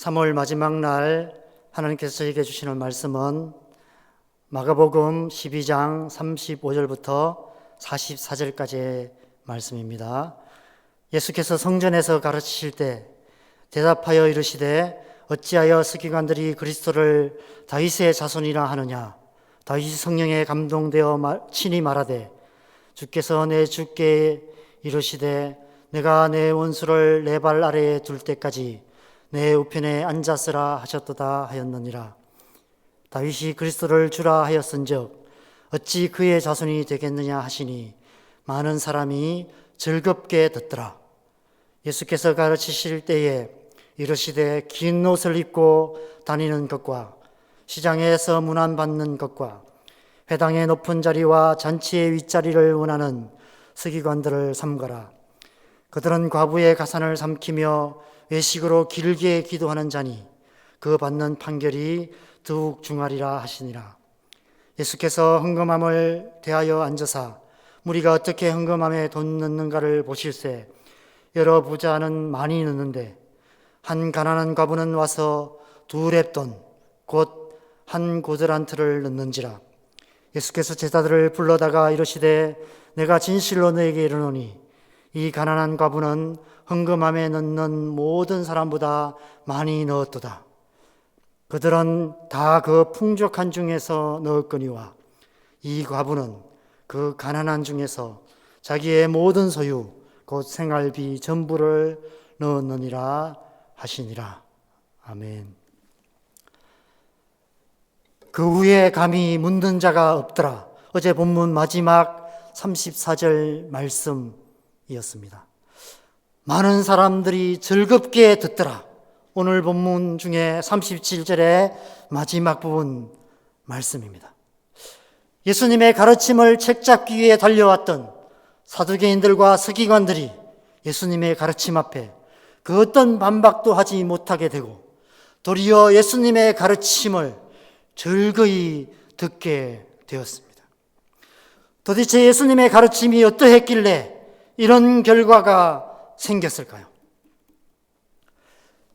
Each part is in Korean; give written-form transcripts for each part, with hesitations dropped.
3월 마지막 날 하나님께서 저에게 주시는 말씀은 마가복음 12장 35절부터 44절까지의 말씀입니다. 예수께서 성전에서 가르치실 때 대답하여 이르시되 어찌하여 서기관들이 그리스도를 다윗의 자손이라 하느냐. 다윗이 성령에 감동되어 친히 말하되 주께서 내 주께 이르시되 내가 내 원수를 내 발 아래에 둘 때까지 내 우편에 앉았으라 하셨도다 하였느니라. 다윗이 그리스도를 주라 하였은즉 어찌 그의 자손이 되겠느냐 하시니 많은 사람이 즐겁게 듣더라. 예수께서 가르치실 때에 이르시되 긴 옷을 입고 다니는 것과 시장에서 문안받는 것과 회당의 높은 자리와 잔치의 윗자리를 원하는 서기관들을 삼가라. 그들은 과부의 가산을 삼키며 외식으로 길게 기도하는 자니 그 받는 판결이 더욱 중하리라 하시니라. 예수께서 헌금함을 대하여 앉으사 무리가 어떻게 헌금함에 돈 넣는가를 보실세 여러 부자는 많이 넣는데 한 가난한 과부는 와서 2렙돈 곧 한 고드란트를 넣는지라. 예수께서 제자들을 불러다가 이르시되 내가 진실로 너에게 이르노니 이 가난한 과부는 헌금함에 넣는 모든 사람보다 많이 넣었도다. 그들은 다 그 풍족한 중에서 넣었거니와 이 과부는 그 가난한 중에서 자기의 모든 소유 곧 생활비 전부를 넣었느니라 하시니라. 아멘. 그 후에 감히 묻는 자가 없더라. 어제 본문 마지막 34절 말씀이었습니다. 많은 사람들이 즐겁게 듣더라. 오늘 본문 중에 37절의 마지막 부분 말씀입니다. 예수님의 가르침을 책잡기 위해 달려왔던 사두개인들과 서기관들이 예수님의 가르침 앞에 그 어떤 반박도 하지 못하게 되고 도리어 예수님의 가르침을 즐거이 듣게 되었습니다. 도대체 예수님의 가르침이 어떠했길래 이런 결과가 생겼을까요?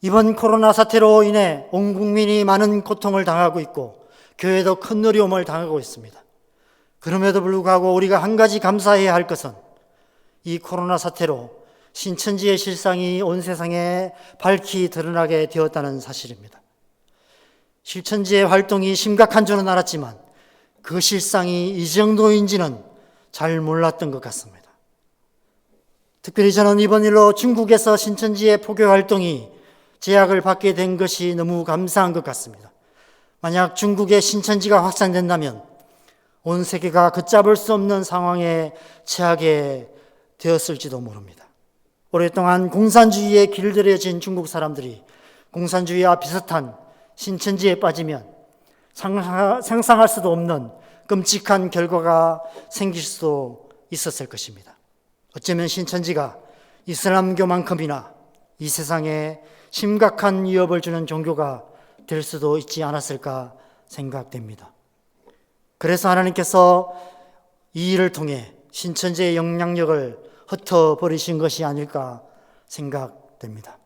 이번 코로나 사태로 인해 온 국민이 많은 고통을 당하고 있고 교회도 큰 어려움을 당하고 있습니다. 그럼에도 불구하고 우리가 한 가지 감사해야 할 것은 이 코로나 사태로 신천지의 실상이 온 세상에 밝히 드러나게 되었다는 사실입니다. 신천지의 활동이 심각한 줄은 알았지만 그 실상이 이 정도인지는 잘 몰랐던 것 같습니다. 특별히 저는 이번 일로 중국에서 신천지의 포교 활동이 제약을 받게 된 것이 너무 감사한 것 같습니다. 만약 중국의 신천지가 확산된다면 온 세계가 걷잡을 수 없는 상황에 처하게 되었을지도 모릅니다. 오랫동안 공산주의에 길들여진 중국 사람들이 공산주의와 비슷한 신천지에 빠지면 상상할 수도 없는 끔찍한 결과가 생길 수도 있었을 것입니다. 어쩌면 신천지가 이슬람교만큼이나 이 세상에 심각한 위협을 주는 종교가 될 수도 있지 않았을까 생각됩니다. 그래서 하나님께서 이 일을 통해 신천지의 영향력을 흩어버리신 것이 아닐까 생각됩니다.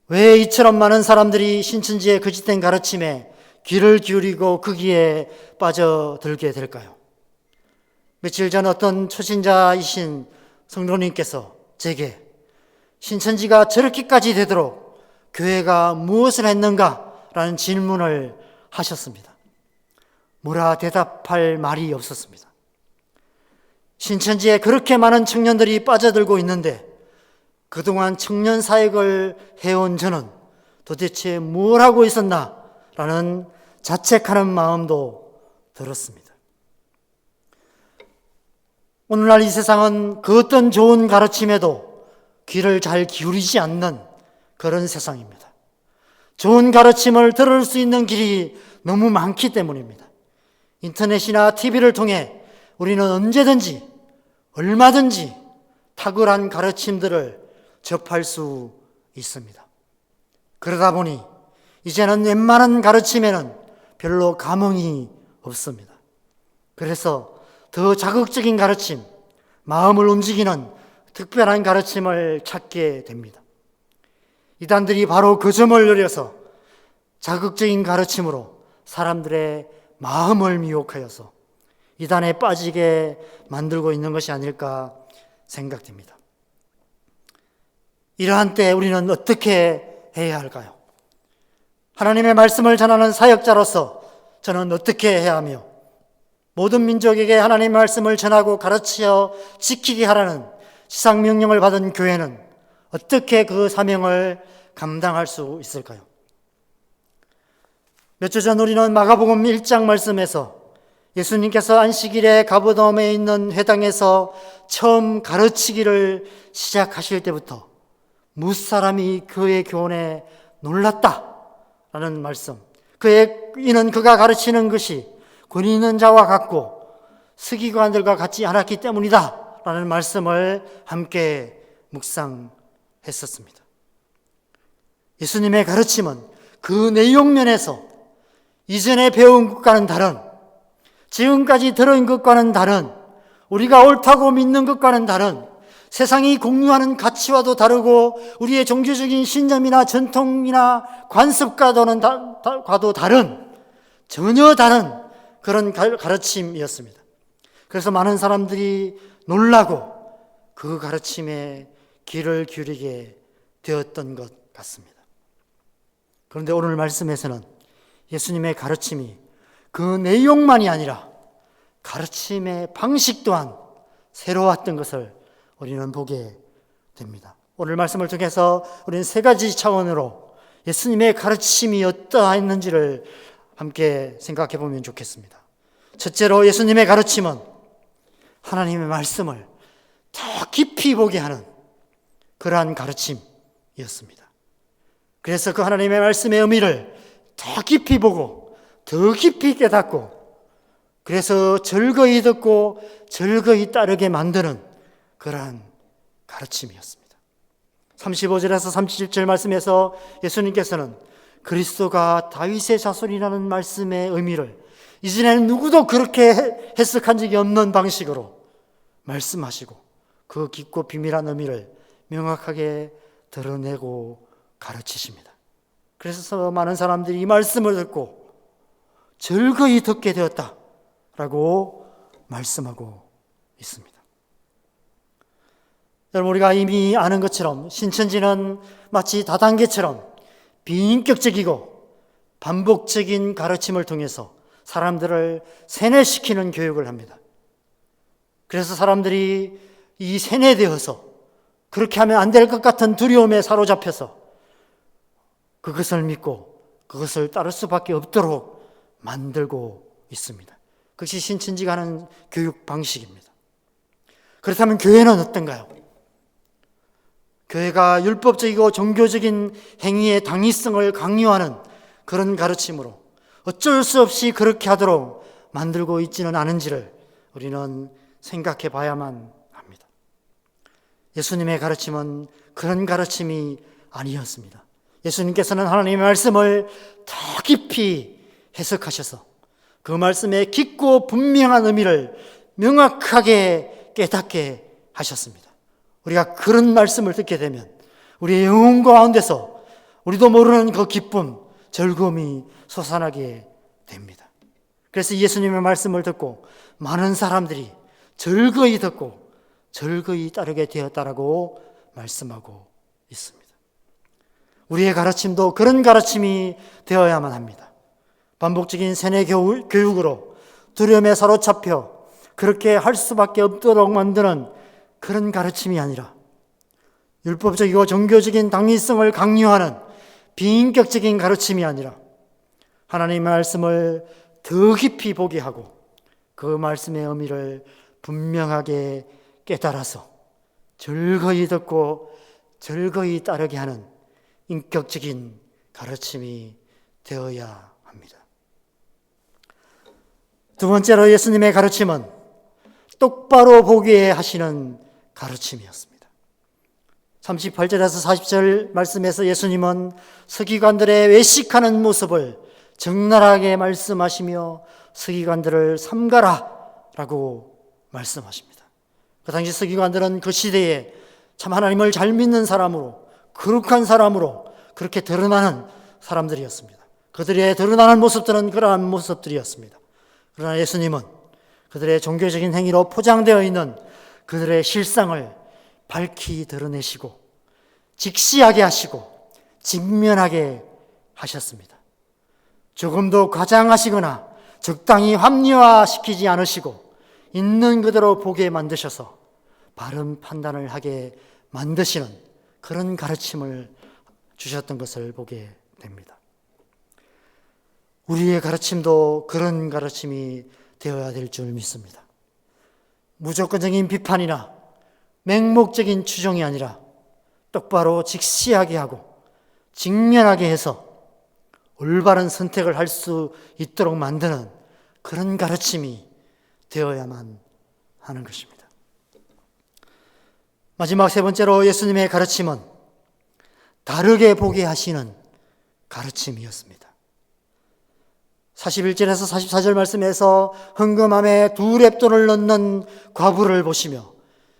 왜 이처럼 많은 사람들이 신천지의 거짓된 가르침에 귀를 기울이고 거기에 빠져들게 될까요? 며칠 전 어떤 초신자이신 성도님께서 제게 신천지가 저렇게까지 되도록 교회가 무엇을 했는가라는 질문을 하셨습니다. 뭐라 대답할 말이 없었습니다. 신천지에 그렇게 많은 청년들이 빠져들고 있는데 그동안 청년 사역을 해온 저는 도대체 뭘 하고 있었나 라는 자책하는 마음도 들었습니다. 오늘날 이 세상은 그 어떤 좋은 가르침에도 귀를 잘 기울이지 않는 그런 세상입니다. 좋은 가르침을 들을 수 있는 길이 너무 많기 때문입니다. 인터넷이나 TV를 통해 우리는 언제든지 얼마든지 탁월한 가르침들을 접할 수 있습니다. 그러다 보니 이제는 웬만한 가르침에는 별로 감흥이 없습니다. 그래서 더 자극적인 가르침, 마음을 움직이는 특별한 가르침을 찾게 됩니다. 이단들이 바로 그 점을 노려서 자극적인 가르침으로 사람들의 마음을 미혹하여서 이단에 빠지게 만들고 있는 것이 아닐까 생각됩니다. 이러한 때 우리는 어떻게 해야 할까요? 하나님의 말씀을 전하는 사역자로서 저는 어떻게 해야 하며 모든 민족에게 하나님의 말씀을 전하고 가르쳐 지키게 하라는 지상명령을 받은 교회는 어떻게 그 사명을 감당할 수 있을까요? 몇 주 전 우리는 마가복음 1장 말씀에서 예수님께서 안식일에 가버나움에 있는 회당에서 처음 가르치기를 시작하실 때부터 무사람이 그의 교훈에 놀랐다라는 말씀, 이는 그가 가르치는 것이 권위 있는 자와 같고 서기관들과 같지 않았기 때문이다 라는 말씀을 함께 묵상했었습니다. 예수님의 가르침은 그 내용면에서 이전에 배운 것과는 다른, 지금까지 들은 것과는 다른, 우리가 옳다고 믿는 것과는 다른, 세상이 공유하는 가치와도 다르고 우리의 종교적인 신념이나 전통이나 관습과도 다른, 전혀 다른 그런 가르침이었습니다. 그래서 많은 사람들이 놀라고 그 가르침에 귀를 기울이게 되었던 것 같습니다. 그런데 오늘 말씀에서는 예수님의 가르침이 그 내용만이 아니라 가르침의 방식 또한 새로웠던 것을 우리는 보게 됩니다. 오늘 말씀을 통해서 우리는 세 가지 차원으로 예수님의 가르침이 어떠했는지를 함께 생각해 보면 좋겠습니다. 첫째로 예수님의 가르침은 하나님의 말씀을 더 깊이 보게 하는 그러한 가르침이었습니다. 그래서 그 하나님의 말씀의 의미를 더 깊이 보고 더 깊이 깨닫고 그래서 절거히 듣고 절거히 따르게 만드는 그러한 가르침이었습니다. 35절에서 37절 말씀에서 예수님께서는 그리스도가 다윗의 자손이라는 말씀의 의미를 이전에는 누구도 그렇게 해석한 적이 없는 방식으로 말씀하시고 그 깊고 비밀한 의미를 명확하게 드러내고 가르치십니다. 그래서 많은 사람들이 이 말씀을 듣고 즐거이 듣게 되었다라고 말씀하고 있습니다. 여러분, 우리가 이미 아는 것처럼 신천지는 마치 다단계처럼 비인격적이고 반복적인 가르침을 통해서 사람들을 세뇌시키는 교육을 합니다. 그래서 사람들이 이 세뇌되어서 그렇게 하면 안 될 것 같은 두려움에 사로잡혀서 그것을 믿고 그것을 따를 수밖에 없도록 만들고 있습니다. 그것이 신천지가 하는 교육 방식입니다. 그렇다면 교회는 어떤가요? 교회가 율법적이고 종교적인 행위의 당위성을 강요하는 그런 가르침으로 어쩔 수 없이 그렇게 하도록 만들고 있지는 않은지를 우리는 생각해 봐야만 합니다. 예수님의 가르침은 그런 가르침이 아니었습니다. 예수님께서는 하나님의 말씀을 더 깊이 해석하셔서 그 말씀의 깊고 분명한 의미를 명확하게 깨닫게 하셨습니다. 우리가 그런 말씀을 듣게 되면 우리의 영혼 가운데서 우리도 모르는 그 기쁨, 즐거움이 솟아나게 됩니다. 그래서 예수님의 말씀을 듣고 많은 사람들이 즐거이 듣고 즐거이 따르게 되었다라고 말씀하고 있습니다. 우리의 가르침도 그런 가르침이 되어야만 합니다. 반복적인 세뇌 교육으로 두려움에 사로잡혀 그렇게 할 수밖에 없도록 만드는 그런 가르침이 아니라 율법적이고 종교적인 당위성을 강요하는 비인격적인 가르침이 아니라 하나님의 말씀을 더 깊이 보게 하고 그 말씀의 의미를 분명하게 깨달아서 즐거이 듣고 즐거이 따르게 하는 인격적인 가르침이 되어야 합니다. 두 번째로 예수님의 가르침은 똑바로 보게 하시는 가르침이었습니다. 38절에서 40절 말씀에서 예수님은 서기관들의 외식하는 모습을 적나라하게 말씀하시며 서기관들을 삼가라 라고 말씀하십니다. 그 당시 서기관들은 그 시대에 참 하나님을 잘 믿는 사람으로 거룩한 사람으로 그렇게 드러나는 사람들이었습니다. 그들의 드러나는 모습들은 그러한 모습들이었습니다. 그러나 예수님은 그들의 종교적인 행위로 포장되어 있는 그들의 실상을 밝히 드러내시고 직시하게 하시고 직면하게 하셨습니다. 조금도 과장하시거나 적당히 합리화시키지 않으시고 있는 그대로 보게 만드셔서 바른 판단을 하게 만드시는 그런 가르침을 주셨던 것을 보게 됩니다. 우리의 가르침도 그런 가르침이 되어야 될 줄 믿습니다. 무조건적인 비판이나 맹목적인 추종이 아니라 똑바로 직시하게 하고 직면하게 해서 올바른 선택을 할 수 있도록 만드는 그런 가르침이 되어야만 하는 것입니다. 마지막 세 번째로 예수님의 가르침은 다르게 보게 하시는 가르침이었습니다. 41절에서 44절 말씀에서 헌금함에 2렙돈을 넣는 과부를 보시며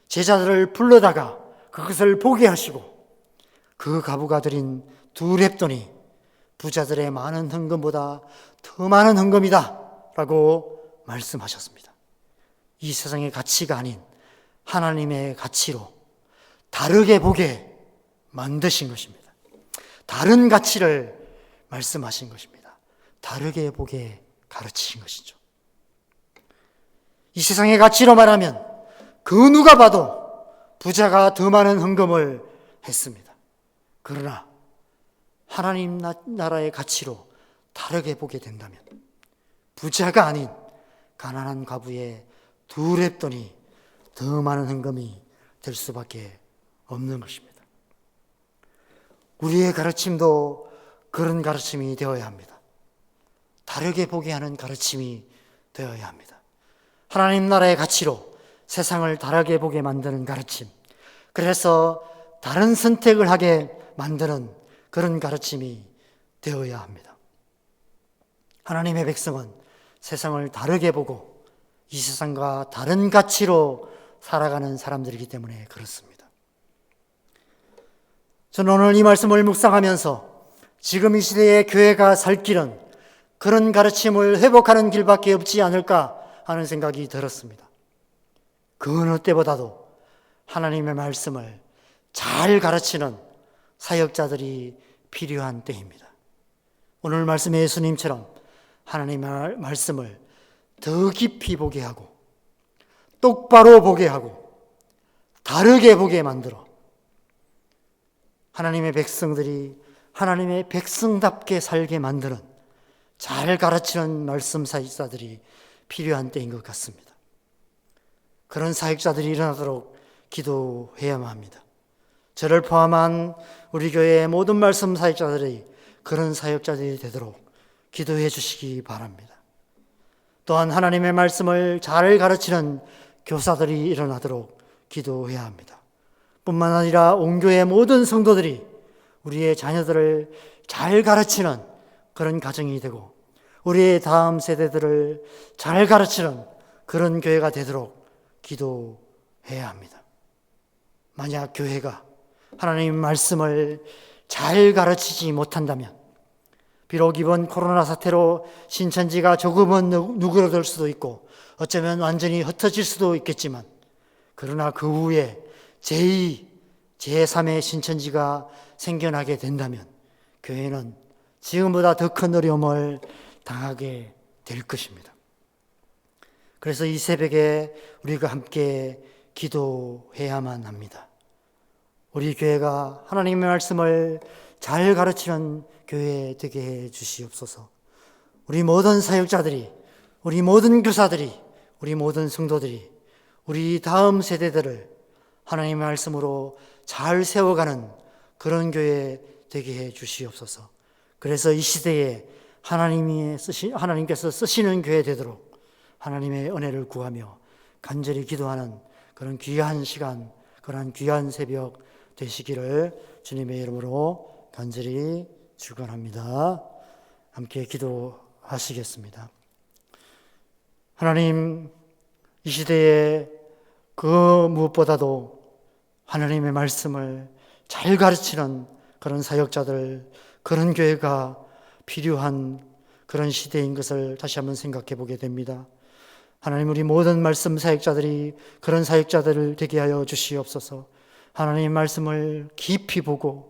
제자들을 불러다가 그것을 보게 하시고 그 과부가 드린 2렙돈이 부자들의 많은 헌금보다 더 많은 헌금이다 라고 말씀하셨습니다. 이 세상의 가치가 아닌 하나님의 가치로 다르게 보게 만드신 것입니다. 다른 가치를 말씀하신 것입니다. 다르게 보게 가르치신 것이죠. 이 세상의 가치로 말하면 그 누가 봐도 부자가 더 많은 헌금을 했습니다. 그러나 하나님 나라의 가치로 다르게 보게 된다면 부자가 아닌 가난한 과부의 2렙돈이 더 많은 헌금이 될 수밖에 없는 것입니다. 우리의 가르침도 그런 가르침이 되어야 합니다. 다르게 보게 하는 가르침이 되어야 합니다. 하나님 나라의 가치로 세상을 다르게 보게 만드는 가르침, 그래서 다른 선택을 하게 만드는 그런 가르침이 되어야 합니다. 하나님의 백성은 세상을 다르게 보고 이 세상과 다른 가치로 살아가는 사람들이기 때문에 그렇습니다. 저는 오늘 이 말씀을 묵상하면서 지금 이 시대에 교회가 살 길은 그런 가르침을 회복하는 길밖에 없지 않을까 하는 생각이 들었습니다. 그 어느 때보다도 하나님의 말씀을 잘 가르치는 사역자들이 필요한 때입니다. 오늘 말씀의 예수님처럼 하나님의 말씀을 더 깊이 보게 하고 똑바로 보게 하고 다르게 보게 만들어 하나님의 백성들이 하나님의 백성답게 살게 만드는 잘 가르치는 말씀 사역자들이 필요한 때인 것 같습니다. 그런 사역자들이 일어나도록 기도해야만 합니다. 저를 포함한 우리 교회의 모든 말씀 사역자들이 그런 사역자들이 되도록 기도해 주시기 바랍니다. 또한 하나님의 말씀을 잘 가르치는 교사들이 일어나도록 기도해야 합니다. 뿐만 아니라 온 교회 모든 성도들이 우리의 자녀들을 잘 가르치는 그런 가정이 되고 우리의 다음 세대들을 잘 가르치는 그런 교회가 되도록 기도해야 합니다. 만약 교회가 하나님의 말씀을 잘 가르치지 못한다면 비록 이번 코로나 사태로 신천지가 조금은 누그러들 수도 있고 어쩌면 완전히 흩어질 수도 있겠지만 그러나 그 후에 제2, 제3의 신천지가 생겨나게 된다면 교회는 지금보다 더 큰 어려움을 당하게 될 것입니다. 그래서 이 새벽에 우리가 함께 기도해야만 합니다. 우리 교회가 하나님의 말씀을 잘 가르치는 교회 되게 해 주시옵소서. 우리 모든 사역자들이, 우리 모든 교사들이, 우리 모든 성도들이 우리 다음 세대들을 하나님의 말씀으로 잘 세워가는 그런 교회 되게 해 주시옵소서. 그래서 이 시대에 하나님께서 쓰시는 교회 되도록 하나님의 은혜를 구하며 간절히 기도하는 그런 귀한 시간, 그런 귀한 새벽 되시기를 주님의 이름으로 간절히 축원합니다. 함께 기도하시겠습니다. 하나님, 이 시대에 그 무엇보다도 하나님의 말씀을 잘 가르치는 그런 사역자들, 그런 교회가 필요한 그런 시대인 것을 다시 한번 생각해 보게 됩니다. 하나님, 우리 모든 말씀 사역자들이 그런 사역자들을 되게 하여 주시옵소서. 하나님의 말씀을 깊이 보고,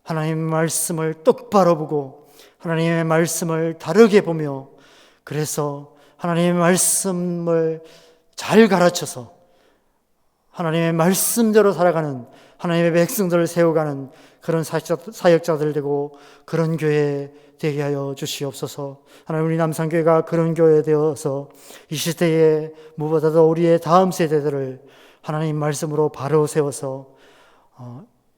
하나님의 말씀을 똑바로 보고, 하나님의 말씀을 다르게 보며, 그래서 하나님의 말씀을 잘 가르쳐서 하나님의 말씀대로 살아가는, 하나님의 백성들을 세워가는 그런 사역자들 되고 그런 교회 되게 하여 주시옵소서. 하나님, 우리 남산교회가 그런 교회 되어서 이 시대에 무엇보다도 우리의 다음 세대들을 하나님 말씀으로 바로 세워서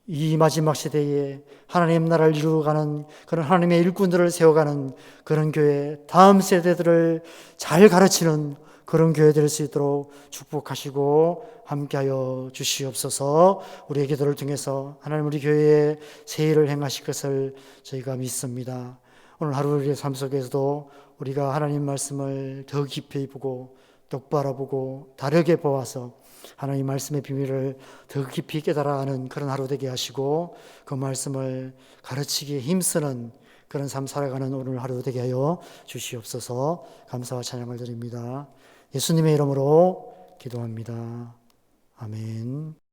이 마지막 시대에 하나님 나라를 이루어가는 그런 하나님의 일꾼들을 세워가는 그런 교회, 다음 세대들을 잘 가르치는 그런 교회 될 수 있도록 축복하시고 함께하여 주시옵소서. 우리의 기도를 통해서 하나님 우리 교회에 새 일을 행하실 것을 저희가 믿습니다. 오늘 하루 우리의 삶 속에서도 우리가 하나님 말씀을 더 깊이 보고 똑바로 보고 다르게 보아서 하나님 말씀의 비밀을 더 깊이 깨달아 아는 그런 하루 되게 하시고 그 말씀을 가르치기에 힘쓰는 그런 삶 살아가는 오늘 하루 되게 하여 주시옵소서. 감사와 찬양을 드립니다. 예수님의 이름으로 기도합니다. 아멘.